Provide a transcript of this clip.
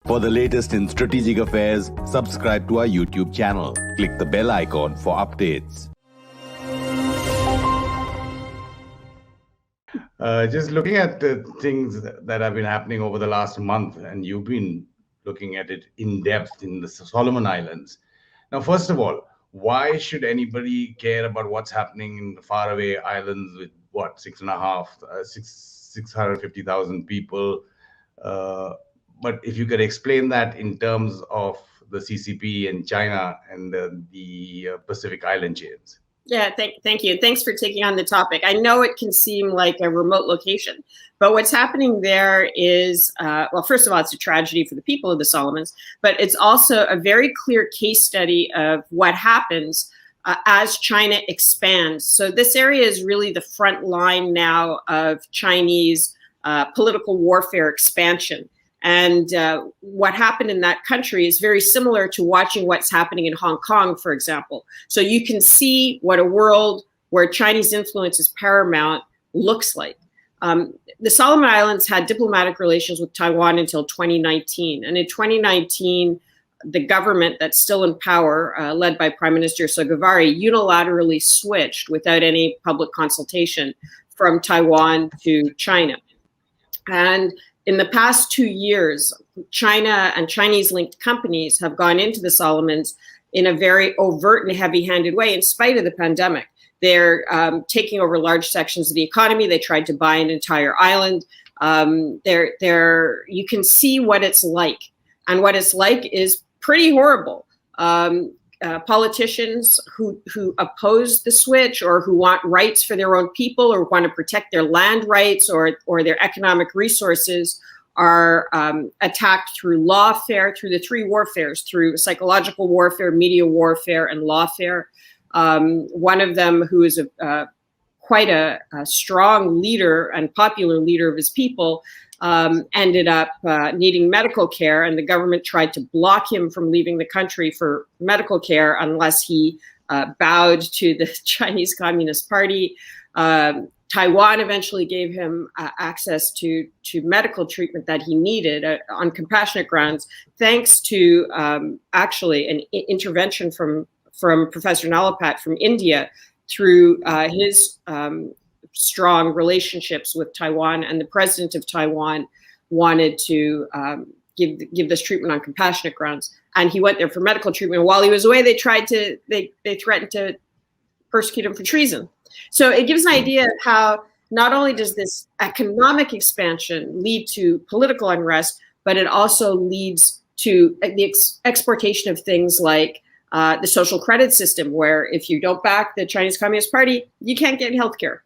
For the latest in strategic affairs, subscribe to our YouTube channel. Click the bell icon for updates. Just looking at the things that have been happening over the last month, and you've been looking at it in depth in the Solomon Islands. Now, first of all, why should anybody care about what's happening in the faraway islands with what, 650,000 people? But if you could explain that in terms of the CCP and China and the Pacific Island chains. Yeah, thank you. Thanks for taking on the topic. I know it can seem like a remote location, but what's happening there is, well, first of all, it's a tragedy for the people of the Solomons, but it's also a very clear case study of what happens as China expands. So this area is really the front line now of Chinese political warfare expansion. And what happened in that country is very similar to watching what's happening in Hong Kong, for example. So you can see what a world where Chinese influence is paramount looks like. The Solomon Islands had diplomatic relations with Taiwan until 2019. And in 2019, the government that's still in power, led by Prime Minister Sogavare, unilaterally switched without any public consultation from Taiwan to China. And in the past 2 years, China and Chinese-linked companies have gone into the Solomons in a very overt and heavy-handed way in spite of the pandemic. They're taking over large sections of the economy. They tried to buy an entire island. You can see what it's like. And what it's like is pretty horrible. Politicians who oppose the switch or who want rights for their own people or want to protect their land rights or their economic resources are attacked through lawfare, through the three warfares, through psychological warfare, media warfare, and lawfare. One of them, who is quite a strong leader and popular leader of his people, ended up needing medical care, and the government tried to block him from leaving the country for medical care unless he bowed to the Chinese Communist Party. Taiwan eventually gave him access to medical treatment that he needed on compassionate grounds, thanks to actually an intervention from Professor Malaita from India through his strong relationships with Taiwan, and the president of Taiwan wanted to give this treatment on compassionate grounds, and he went there for medical treatment. While he was away, they threatened to persecute him for treason. So it gives an idea of how not only does this economic expansion lead to political unrest, but it also leads to the exportation of things like the social credit system, where if you don't back the Chinese Communist Party, you can't get healthcare.